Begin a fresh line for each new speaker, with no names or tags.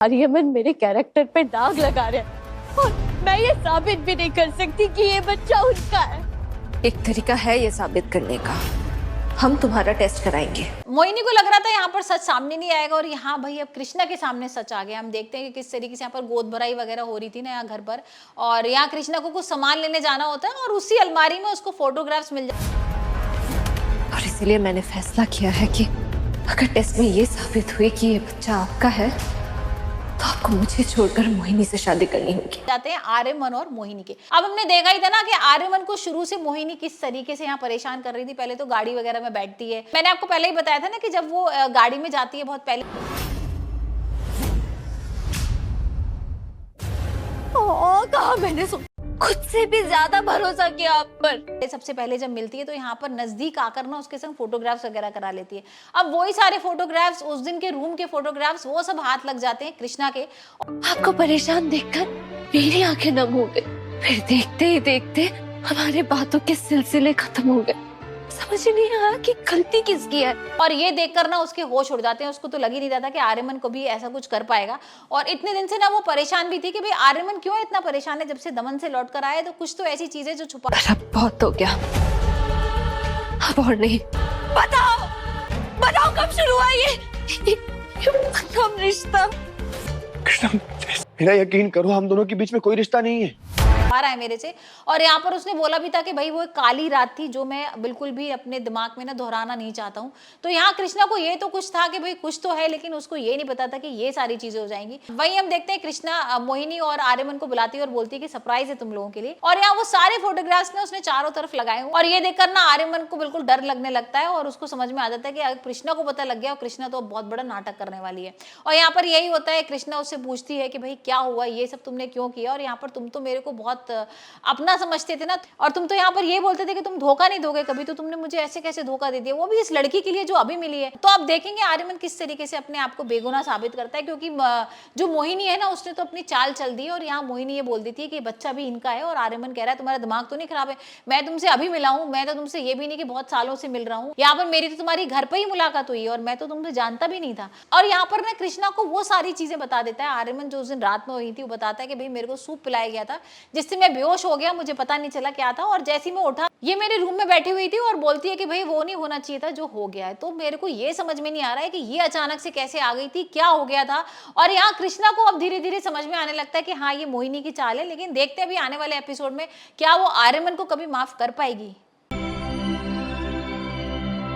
आर्यमन मेरे कैरेक्टर पे दाग लगा रहे हैं और मैं ये साबित भी नहीं कर सकती कि ये बच्चा उनका है।
एक तरीका है ये साबित करने का, हम तुम्हारा टेस्ट कराएंगे।
मोहिनी को लग रहा था यहाँ पर सच सामने नहीं आएगा और यहाँ भाई अब कृष्णा के सामने सच आ गया। हम देखते हैं कि किस तरीके से यहाँ पर गोद भराई वगैरह हो रही थी ना यहाँ घर पर, और यहाँ कृष्णा को कुछ सामान लेने जाना होता है और उसी अलमारी में उसको फोटोग्राफ्स मिल जाते।
और इसीलिए मैंने फैसला किया है कि अगर टेस्ट में ये साबित हुई कि ये बच्चा आपका है तो आपको मुझे छोड़कर मोहिनी से शादी करनी होगी।
जाते हैं आर्यमन और मोहिनी के। अब हमने देखा ही था ना कि आर्यमन को शुरू से मोहिनी किस तरीके से यहाँ परेशान कर रही थी। पहले तो गाड़ी वगैरह में बैठती है, मैंने आपको पहले ही बताया था ना कि जब वो गाड़ी में जाती है बहुत पहले,
कहा मैंने खुद से भी ज्यादा भरोसा किया आप पर।
सबसे पहले जब मिलती है तो यहाँ पर नजदीक आकर ना उसके संग फोटोग्राफ्स वगैरह करा लेती है। अब वही सारे फोटोग्राफ्स, उस दिन के रूम के फोटोग्राफ्स, वो सब हाथ लग जाते हैं कृष्णा के।
आपको परेशान देखकर मेरी आंखें नम हो गई। फिर देखते ही देखते हमारे बातों के सिलसिले खत्म हो गए। समझ ही नहीं आया कि गलती किसकी है।
और ये देखकर ना उसके होश उड़ जाते हैं। उसको तो लग ही नहीं रहा था कि आर्यमन को भी ऐसा कुछ कर पाएगा। और इतने दिन से ना वो परेशान भी थी कि भाई आर्यमन क्यों इतना परेशान है। जब से दमन से लौट कर आए तो कुछ तो ऐसी चीजें जो छुपा।
अब बहुत हो गया, अब और नहीं।
बताओ बताओ कब शुरू हुआ ये हम रिश्ता।
कृष्णा, मेरा यकीन करो, हम दोनों के बीच में कोई रिश्ता नहीं है।
आ रहा है मेरे से। और यहाँ पर उसने बोला भी था कि भाई वो एक काली रात थी जो मैं बिल्कुल भी अपने दिमाग में ना दोहराना नहीं चाहता हूँ। तो यहाँ कृष्णा को ये तो कुछ था कि भाई कुछ तो है, लेकिन उसको ये नहीं पता था कि ये सारी चीजें हो जाएंगी। वहीं हम देखते हैं कृष्णा मोहिनी और आर्यमन को बुलाती है और बोलती है कि सरप्राइज है तुम लोगों के लिए। और यहाँ वो सारे फोटोग्राफ्स ने उसने चारों तरफ लगाए और ये देखकर ना आर्यमन को बिल्कुल डर लगने लगता है और उसको समझ में आ जाता है कि अगर कृष्णा को पता लग गया और कृष्णा तो बहुत बड़ा नाटक करने वाली है। और यहाँ पर यही होता है, कृष्णा उससे पूछती है कि भाई क्या हुआ, ये सब तुमने क्यों किया, और यहाँ पर तुम तो मेरे को बहुत अपना समझते थे ना, और तुम तो यहाँ पर ये बोलते थे कि तुम धोखा नहीं दोगे कभी, तो तुमने मुझे ऐसे कैसे धोखा दे दिया, वो भी इस लड़की के लिए जो अभी मिली है। तो आप देखेंगे आर्यमन किस तरीके से अपने आप को बेगुनाह साबित करता है, क्योंकि जो मोहिनी है ना उसने तो अपनी चाल चल दी। और यहाँ मोहिनी ये बोल देती है कि बच्चा भी इनका है, और आर्यमन कह रहा है तुम्हारा दिमाग तो नहीं खराब है, मैं तुमसे अभी मिला हूँ, मैं तो तुमसे ये भी नहीं कि बहुत सालों से मिल रहा हूँ, यहाँ पर मेरी तो तुम्हारी घर पर ही मुलाकात हुई और मैं तो तुमसे जानता भी नहीं था। और यहाँ पर ना कृष्णा को वो सारी चीजें बता देता है आर्यमन जो उस दिन रात में हुई थी। वो बताता है कि भाई मेरे को सूप पिलाया गया था जिससे मैं बेहोश हो गया, मुझे पता नहीं चला क्या था, और जैसे ही मैं उठा ये मेरे रूम में बैठी हुई थी और बोलती है कि भाई वो नहीं होना चाहिए था जो हो गया है। तो मेरे को ये समझ में नहीं आ रहा है कि ये अचानक से कैसे आ गई थी, क्या हो गया था। और यहाँ कृष्णा को अब धीरे धीरे समझ में आने लगता है कि हाँ ये मोहिनी की चाल है। लेकिन देखते हैं अभी आने वाले एपिसोड में क्या वो आर्यमन को कभी माफ कर पाएगी।